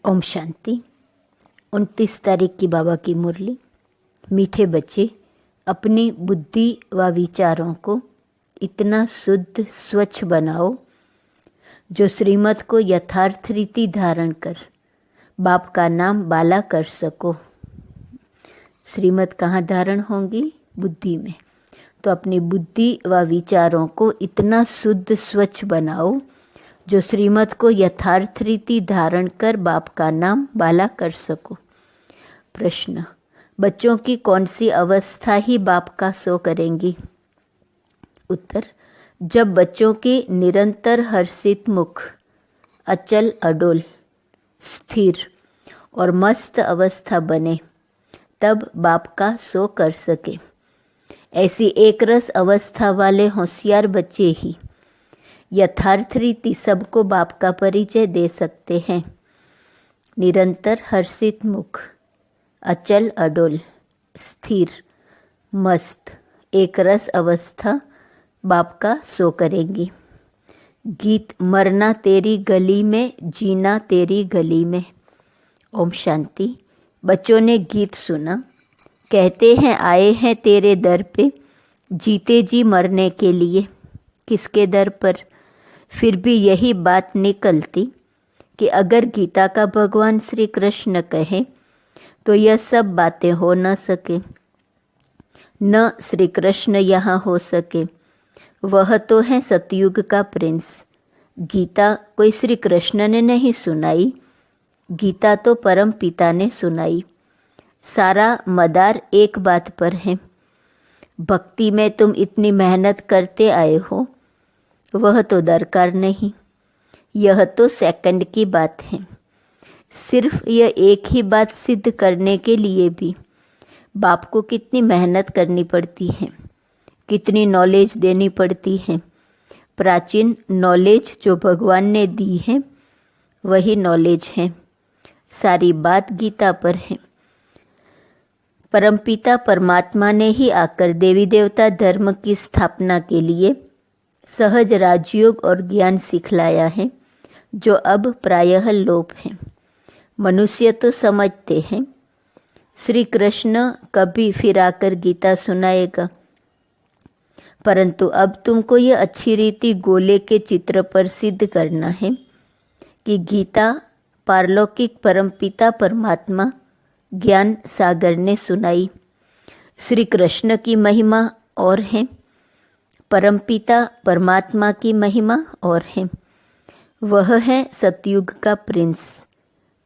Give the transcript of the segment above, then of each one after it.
ओम शांति। 29 तारीख की बाबा की मुरली। मीठे बच्चे, अपनी बुद्धि व विचारों को इतना शुद्ध स्वच्छ बनाओ जो श्रीमत को यथार्थ रीति धारण कर बाप का नाम बाला कर सको। श्रीमत कहाँ धारण होंगी? बुद्धि में। तो अपनी बुद्धि व विचारों को इतना शुद्ध स्वच्छ बनाओ जो श्रीमत को यथार्थ रीति धारण कर बाप का नाम बाला कर सको। प्रश्न: बच्चों की कौन सी अवस्था ही बाप का सो करेंगी? उत्तर: जब बच्चों के निरंतर हर्षित मुख अचल अडोल स्थिर और मस्त अवस्था बने तब बाप का सो कर सके। ऐसी एक रस अवस्था वाले होशियार बच्चे ही यथार्थ रीति सबको बाप का परिचय दे सकते हैं। निरंतर हर्षित मुख अचल अडोल स्थिर मस्त एक रस अवस्था बाप का सो करेंगी। गीत: मरना तेरी गली में, जीना तेरी गली में। ओम शांति। बच्चों ने गीत सुना। कहते हैं आए हैं तेरे दर पे, जीते जी मरने के लिए। किसके दर पर? फिर भी यही बात निकलती कि अगर गीता का भगवान श्री कृष्ण कहे तो यह सब बातें हो न सके, न श्री कृष्ण यहाँ हो सके। वह तो है सतयुग का प्रिंस। गीता कोई श्री कृष्ण ने नहीं सुनाई, गीता तो परम पिता ने सुनाई। सारा मदार एक बात पर है। भक्ति में तुम इतनी मेहनत करते आए हो, वह तो दरकार नहीं। यह तो सेकंड की बात है। सिर्फ यह एक ही बात सिद्ध करने के लिए भी बाप को कितनी मेहनत करनी पड़ती है, कितनी नॉलेज देनी पड़ती है। प्राचीन नॉलेज जो भगवान ने दी है वही नॉलेज है। सारी बात गीता पर है। परमपिता परमात्मा ने ही आकर देवी देवता धर्म की स्थापना के लिए सहज राजयोग और ज्ञान सिखलाया है, जो अब प्रायः लोप है। मनुष्य तो समझते हैं श्री कृष्ण कभी फिर आकर गीता सुनाएगा, परंतु अब तुमको यह अच्छी रीति गोले के चित्र पर सिद्ध करना है कि गीता पारलौकिक परमपिता परमात्मा ज्ञान सागर ने सुनाई। श्री कृष्ण की महिमा और है, परमपिता परमात्मा की महिमा और है। वह है सतयुग का प्रिंस,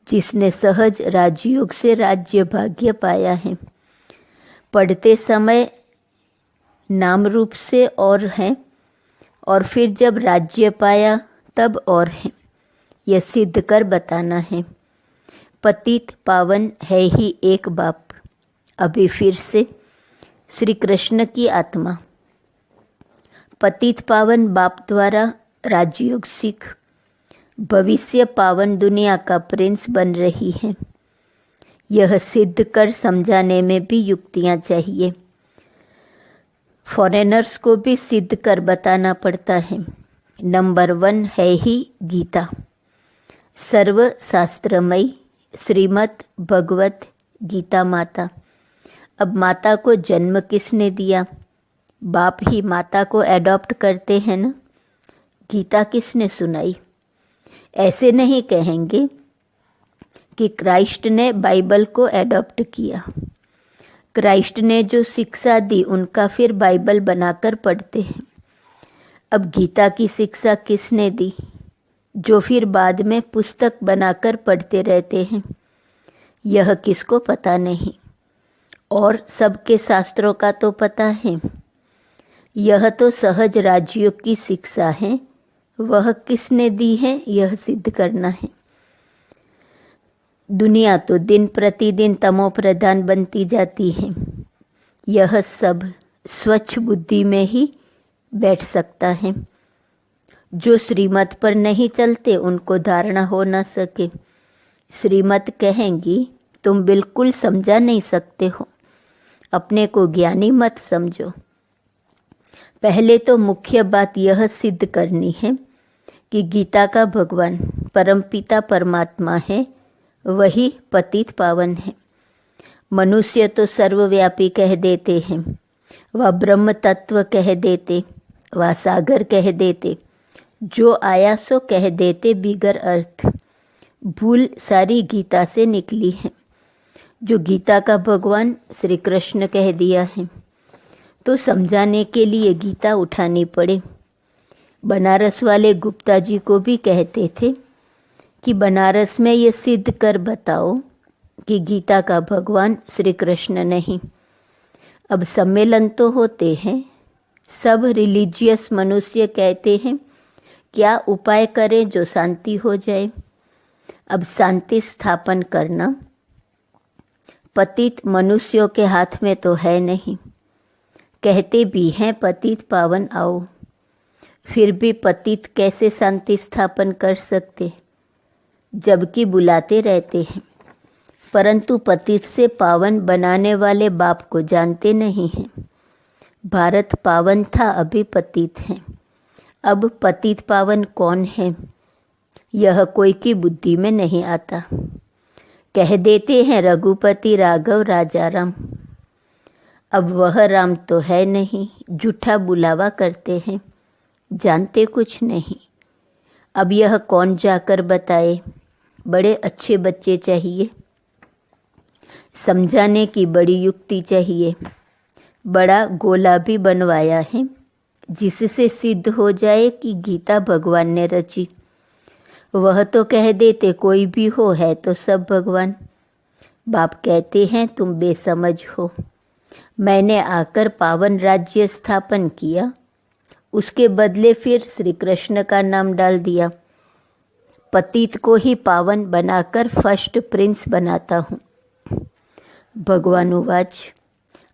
जिसने सहज राजयोग से राज्य भाग्य पाया है। पढ़ते समय नाम रूप से और है, और फिर जब राज्य पाया तब और है। यह सिद्ध कर बताना है। पतित पावन है ही एक बाप। अभी फिर से श्री कृष्ण की आत्मा पतित पावन बाप द्वारा राजयोग सीख भविष्य पावन दुनिया का प्रिंस बन रही है। यह सिद्ध कर समझाने में भी युक्तियां चाहिए। फॉरेनर्स को भी सिद्ध कर बताना पड़ता है। नंबर 1 है ही गीता, सर्व शास्त्रमयी श्रीमद् भगवत गीता माता। अब माता को जन्म किसने दिया? बाप ही माता को एडॉप्ट करते हैं ना। गीता किसने सुनाई? ऐसे नहीं कहेंगे कि क्राइस्ट ने बाइबल को एडॉप्ट किया। क्राइस्ट ने जो शिक्षा दी उनका फिर बाइबल बनाकर पढ़ते हैं। अब गीता की शिक्षा किसने दी, जो फिर बाद में पुस्तक बनाकर पढ़ते रहते हैं? यह किसको पता नहीं। और सबके शास्त्रों का तो पता है। यह तो सहज राजयोग की शिक्षा है। वह किसने दी है, यह सिद्ध करना है। दुनिया तो दिन प्रतिदिन तमो प्रधान बनती जाती है। यह सब स्वच्छ बुद्धि में ही बैठ सकता है। जो श्रीमत पर नहीं चलते उनको धारणा हो न सके। श्रीमत कहेंगी तुम बिल्कुल समझा नहीं सकते हो, अपने को ज्ञानी मत समझो। पहले तो मुख्य बात यह सिद्ध करनी है कि गीता का भगवान परमपिता परमात्मा है, वही पतित पावन है। मनुष्य तो सर्वव्यापी कह देते हैं, वह ब्रह्म तत्व कह देते, वह सागर कह देते, जो आया सो कह देते बिगर अर्थ। भूल सारी गीता से निकली है। जो गीता का भगवान श्री कृष्ण कह दिया है तो समझाने के लिए गीता उठानी पड़े। बनारस वाले गुप्ता जी को भी कहते थे कि बनारस में ये सिद्ध कर बताओ कि गीता का भगवान श्री कृष्ण नहीं। अब सम्मेलन तो होते हैं, सब रिलीजियस मनुष्य कहते हैं क्या उपाय करें जो शांति हो जाए। अब शांति स्थापन करना पतित मनुष्यों के हाथ में तो है नहीं। कहते भी हैं पतित पावन आओ, फिर भी पतित कैसे शांति स्थापन कर सकते, जबकि बुलाते रहते हैं, परंतु पतित से पावन बनाने वाले बाप को जानते नहीं हैं। भारत पावन था, अभी पतित है। अब पतित पावन कौन है, यह कोई की बुद्धि में नहीं आता। कह देते हैं रघुपति राघव राजा राम, अब वह राम तो है नहीं, झूठा बुलावा करते हैं, जानते कुछ नहीं। अब यह कौन जाकर बताए, बड़े अच्छे बच्चे चाहिए, समझाने की बड़ी युक्ति चाहिए। बड़ा गोला भी बनवाया है जिससे सिद्ध हो जाए कि गीता भगवान ने रची। वह तो कह देते कोई भी हो, है तो सब भगवान। बाप कहते हैं तुम बेसमझ हो, मैंने आकर पावन राज्य स्थापन किया, उसके बदले फिर श्री कृष्ण का नाम डाल दिया। पतित को ही पावन बनाकर फर्स्ट प्रिंस बनाता हूँ। भगवान उवाच,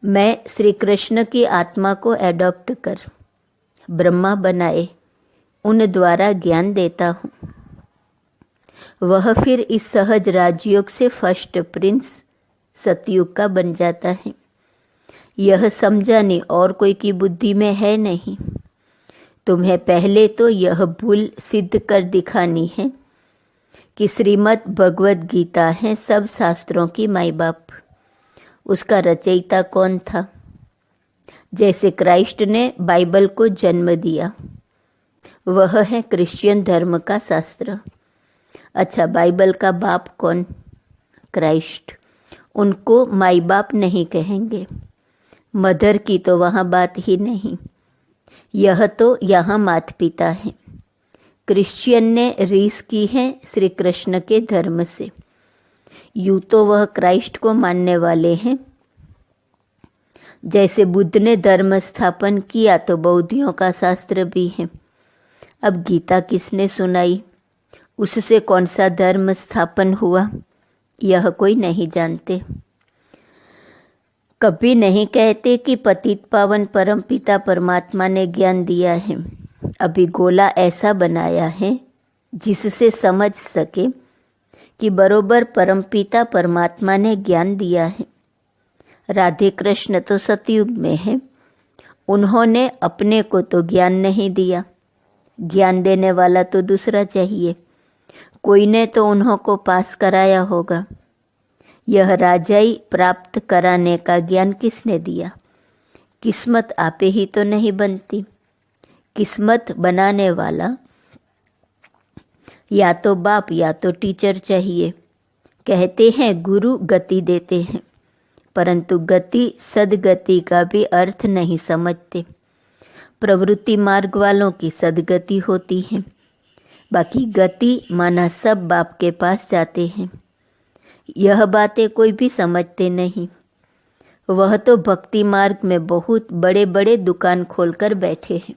मैं श्री कृष्ण की आत्मा को एडॉप्ट कर ब्रह्मा बनाए, उन द्वारा ज्ञान देता हूँ। वह फिर इस सहज राजयोग से फर्स्ट प्रिंस सतयुग का बन जाता है। यह समझाने और कोई की बुद्धि में है नहीं। तुम्हें पहले तो यह भूल सिद्ध कर दिखानी है कि श्रीमद् भगवद गीता है सब शास्त्रों की माई बाप। उसका रचयिता कौन था? जैसे क्राइस्ट ने बाइबल को जन्म दिया, वह है क्रिश्चियन धर्म का शास्त्र। अच्छा, बाइबल का बाप कौन? क्राइस्ट। उनको माई बाप नहीं कहेंगे, मदर की तो वहाँ बात ही नहीं। यह तो यहाँ माता पिता है। क्रिश्चियन ने रीस की है श्री कृष्ण के धर्म से। यूँ तो वह क्राइस्ट को मानने वाले हैं। जैसे बुद्ध ने धर्म स्थापन किया तो बौद्धियों का शास्त्र भी है। अब गीता किसने सुनाई, उससे कौन सा धर्म स्थापन हुआ, यह कोई नहीं जानते। कभी नहीं कहते कि पतित पावन परमपिता परमात्मा ने ज्ञान दिया है। अभी गोला ऐसा बनाया है जिससे समझ सके कि बरोबर परमपिता परमात्मा ने ज्ञान दिया है। राधे कृष्ण तो सतयुग में है, उन्होंने अपने को तो ज्ञान नहीं दिया, ज्ञान देने वाला तो दूसरा चाहिए। कोई ने तो उन्हों को पास कराया होगा। यह राजाई प्राप्त कराने का ज्ञान किसने दिया? किस्मत आपे ही तो नहीं बनती। किस्मत बनाने वाला या तो बाप या तो टीचर चाहिए। कहते हैं गुरु गति देते हैं, परंतु गति सदगति का भी अर्थ नहीं समझते। प्रवृत्ति मार्ग वालों की सदगति होती है, बाकी गति माना सब बाप के पास जाते हैं। यह बातें कोई भी समझते नहीं। वह तो भक्ति मार्ग में बहुत बड़े बड़े दुकान खोलकर बैठे हैं।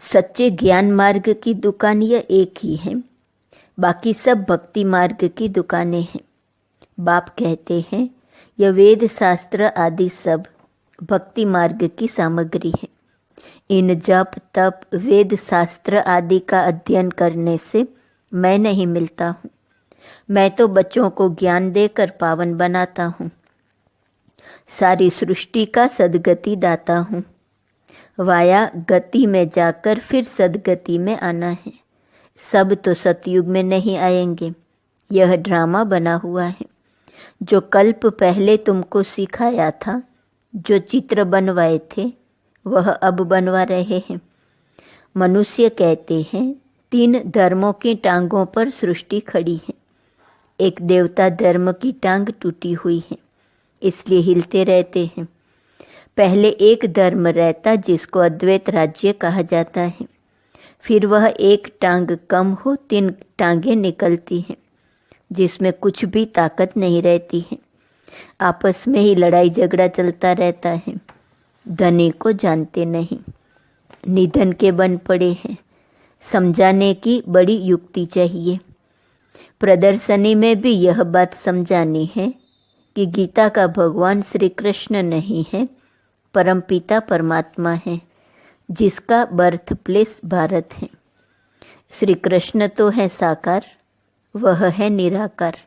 सच्चे ज्ञान मार्ग की दुकान यह एक ही है, बाकी सब भक्ति मार्ग की दुकानें हैं। बाप कहते हैं यह वेद शास्त्र आदि सब भक्ति मार्ग की सामग्री है। इन जप तप वेद शास्त्र आदि का अध्ययन करने से मैं नहीं मिलता हूँ। मैं तो बच्चों को ज्ञान देकर पावन बनाता हूँ। सारी सृष्टि का सदगति दाता हूँ। वाया गति में जाकर फिर सदगति में आना है। सब तो सतयुग में नहीं आएंगे। यह ड्रामा बना हुआ है। जो कल्प पहले तुमको सिखाया था, जो चित्र बनवाए थे, वह अब बनवा रहे हैं। मनुष्य कहते हैं 3 धर्मों की टांगों पर सृष्टि खड़ी है। एक देवता धर्म की टांग टूटी हुई है, इसलिए हिलते रहते हैं। पहले एक धर्म रहता जिसको अद्वैत राज्य कहा जाता है। फिर वह एक टांग कम हो 3 टांगें निकलती हैं, जिसमें कुछ भी ताकत नहीं रहती है। आपस में ही लड़ाई झगड़ा चलता रहता है। धनी को जानते नहीं, निधन के बन पड़े हैं। समझाने की बड़ी युक्ति चाहिए। प्रदर्शनी में भी यह बात समझानी है कि गीता का भगवान श्री कृष्ण नहीं है, परमपिता परमात्मा है, जिसका बर्थ प्लेस भारत है। श्री कृष्ण तो है साकार, वह है निराकार।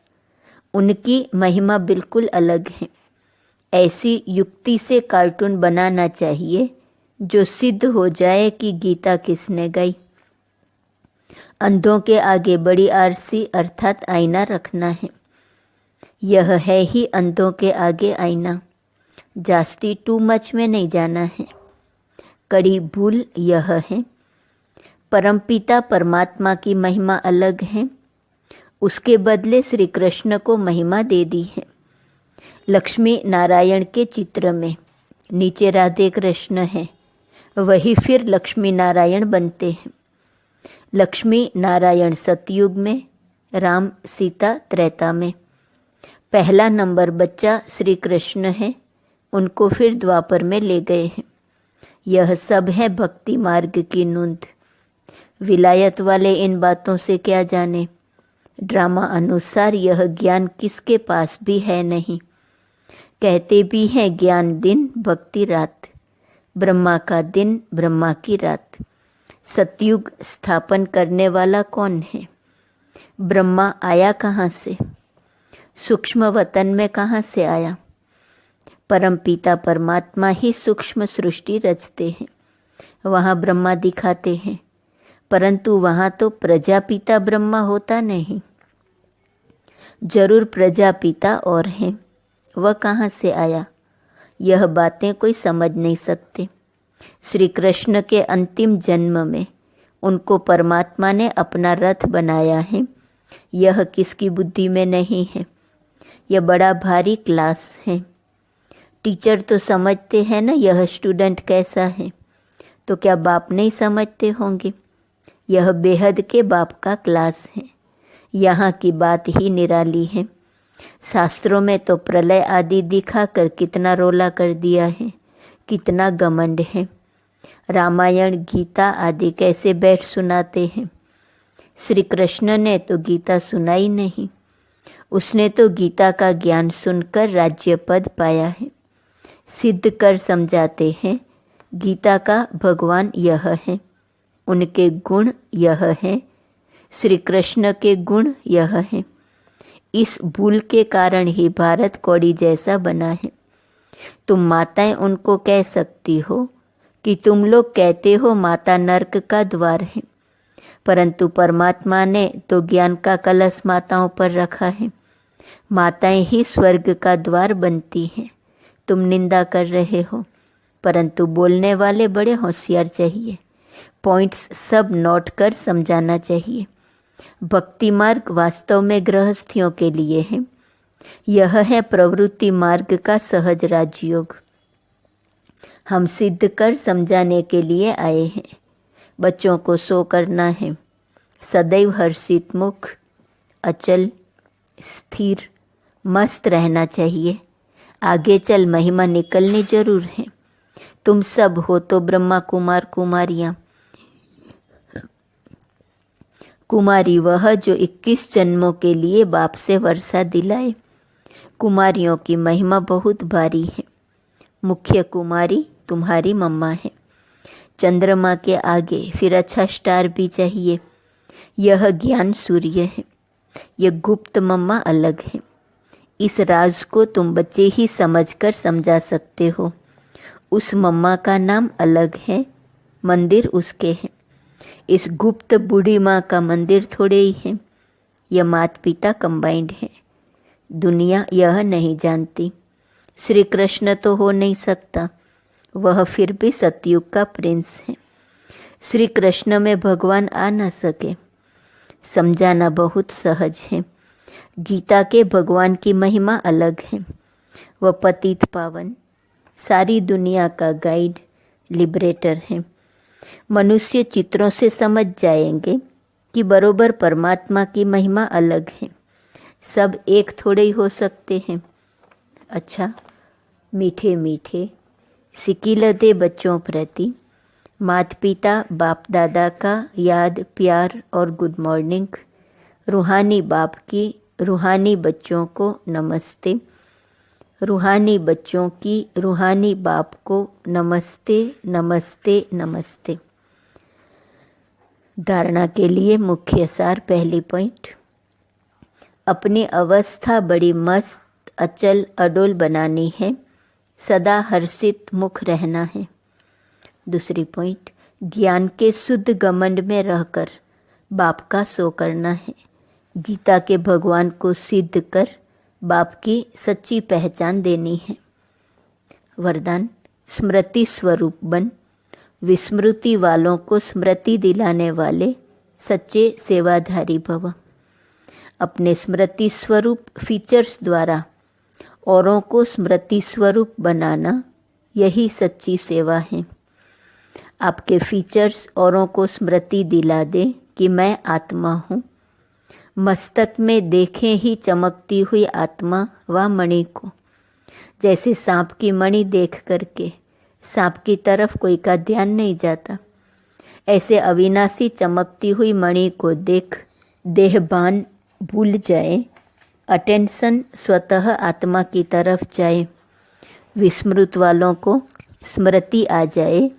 उनकी महिमा बिल्कुल अलग है। ऐसी युक्ति से कार्टून बनाना चाहिए जो सिद्ध हो जाए कि गीता किसने गाई। अंधों के आगे बड़ी आरसी अर्थात आईना रखना है। यह है ही अंधों के आगे आईना। जास्ती टू मच में नहीं जाना है। कड़ी भूल यह है, परमपिता परमात्मा की महिमा अलग है, उसके बदले श्री कृष्ण को महिमा दे दी है। लक्ष्मी नारायण के चित्र में नीचे राधे कृष्ण है, वही फिर लक्ष्मी नारायण बनते हैं। लक्ष्मी नारायण सतयुग में, राम सीता त्रेता में। पहला नंबर बच्चा श्री कृष्ण है, उनको फिर द्वापर में ले गए हैं। यह सब है भक्ति मार्ग की नूंद। विलायत वाले इन बातों से क्या जाने। ड्रामा अनुसार यह ज्ञान किसके पास भी है नहीं। कहते भी हैं ज्ञान दिन भक्ति रात, ब्रह्मा का दिन ब्रह्मा की रात। सतयुग स्थापन करने वाला कौन है? ब्रह्मा आया कहाँ से? सूक्ष्म वतन में कहाँ से आया? परमपिता परमात्मा ही सूक्ष्म सृष्टि रचते हैं, वहाँ ब्रह्मा दिखाते हैं, परंतु वहाँ तो प्रजापिता ब्रह्मा होता नहीं। जरूर प्रजापिता और हैं, वह कहाँ से आया? यह बातें कोई समझ नहीं सकते। श्री कृष्ण के अंतिम जन्म में उनको परमात्मा ने अपना रथ बनाया है, यह किसकी बुद्धि में नहीं है। यह बड़ा भारी क्लास है। टीचर तो समझते हैं ना यह स्टूडेंट कैसा है, तो क्या बाप नहीं समझते होंगे? यह बेहद के बाप का क्लास है। यहाँ की बात ही निराली है। शास्त्रों में तो प्रलय आदि दिखाकर कितना रोला कर दिया है, कितना घमंड है। रामायण गीता आदि कैसे बैठ सुनाते हैं। श्री कृष्ण ने तो गीता सुनाई नहीं, उसने तो गीता का ज्ञान सुनकर राज्य पद पाया है। सिद्ध कर समझाते हैं गीता का भगवान यह है, उनके गुण यह है, श्री कृष्ण के गुण यह है। इस भूल के कारण ही भारत कौड़ी जैसा बना है। तुम माताएं उनको कह सकती हो कि तुम लोग कहते हो माता नरक का द्वार है, परंतु परमात्मा ने तो ज्ञान का कलश माताओं पर रखा है। माताएं ही स्वर्ग का द्वार बनती हैं। तुम निंदा कर रहे हो, परंतु बोलने वाले बड़े होशियार चाहिए। पॉइंट्स सब नोट कर समझाना चाहिए। भक्ति मार्ग वास्तव में गृहस्थियों के लिए है। यह है प्रवृत्ति मार्ग का सहज राजयोग। हम सिद्ध कर समझाने के लिए आए हैं। बच्चों को सो करना है, सदैव हर्षित मुख, अचल स्थिर मस्त रहना चाहिए। आगे चल महिमा निकलनी जरूर है। तुम सब हो तो ब्रह्मा कुमार कुमारियाँ। कुमारी वह जो 21 जन्मों के लिए बाप से वर्षा दिलाए। कुमारियों की महिमा बहुत भारी है। मुख्य कुमारी तुम्हारी मम्मा है। चंद्रमा के आगे फिर अच्छा स्टार भी चाहिए। यह ज्ञान सूर्य है, यह गुप्त मम्मा अलग है। इस राज को तुम बच्चे ही समझकर समझा सकते हो। उस मम्मा का नाम अलग है, मंदिर उसके हैं। इस गुप्त बूढ़ी माँ का मंदिर थोड़े ही है, यह माता पिता कंबाइंड है। दुनिया यह नहीं जानती। श्री कृष्ण तो हो नहीं सकता, वह फिर भी सतयुग का प्रिंस है। श्री कृष्ण में भगवान आ न सके, समझाना बहुत सहज है। गीता के भगवान की महिमा अलग है। वह पतित पावन, सारी दुनिया का गाइड, लिबरेटर है। मनुष्य चित्रों से समझ जाएंगे कि बरोबर परमात्मा की महिमा अलग है। सब एक थोड़े ही हो सकते हैं। अच्छा, मीठे मीठे सिकिलते बच्चों प्रति माता पिता बाप दादा का याद, प्यार और गुड मॉर्निंग। रूहानी बाप की रूहानी बच्चों को नमस्ते। रूहानी बच्चों की रूहानी बाप को नमस्ते नमस्ते नमस्ते। धारणा के लिए मुख्य सार। पहली पॉइंट, अपनी अवस्था बड़ी मस्त, अचल, अडोल बनानी है। सदा हर्षित मुख रहना है। दूसरी पॉइंट, ज्ञान के शुद्ध घमंड में रहकर बाप का सो करना है। गीता के भगवान को सिद्ध कर बाप की सच्ची पहचान देनी है। वरदान, स्मृति स्वरूप बन, विस्मृति वालों को स्मृति दिलाने वाले सच्चे सेवाधारी भव। अपने स्मृति स्वरूप फीचर्स द्वारा औरों को स्मृति स्वरूप बनाना, यही सच्ची सेवा है। आपके फीचर्स औरों को स्मृति दिला दे कि मैं आत्मा हूँ। मस्तक में देखें ही चमकती हुई आत्मा व मणि को। जैसे सांप की मणि देख करके सांप की तरफ कोई का ध्यान नहीं जाता, ऐसे अविनाशी चमकती हुई मणि को देख देहभान भूल जाए, अटेंशन स्वतः आत्मा की तरफ जाए। विस्मृत वालों को स्मृति आ जाए,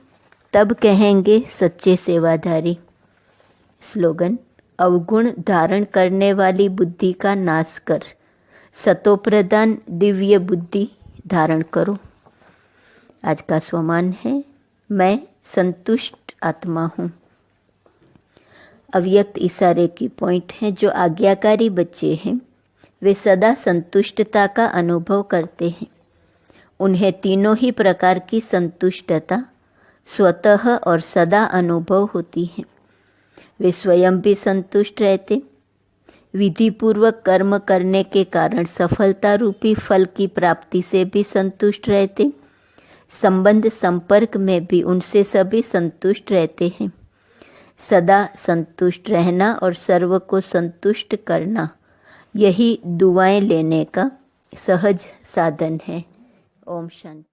तब कहेंगे सच्चे सेवाधारी। स्लोगन, अवगुण धारण करने वाली बुद्धि का नाश कर सतोप्रधान दिव्य बुद्धि धारण करो। आज का स्वमान है, मैं संतुष्ट आत्मा हूँ। अव्यक्त इशारे की पॉइंट है। जो आज्ञाकारी बच्चे हैं वे सदा संतुष्टता का अनुभव करते हैं। उन्हें तीनों ही प्रकार की संतुष्टता स्वतः और सदा अनुभव होती है। वे स्वयं भी संतुष्ट रहते, विधि पूर्वक कर्म करने के कारण सफलता रूपी फल की प्राप्ति से भी संतुष्ट रहते, संबंध संपर्क में भी उनसे सभी संतुष्ट रहते हैं। सदा संतुष्ट रहना और सर्व को संतुष्ट करना, यही दुआएं लेने का सहज साधन है। ओम शांति।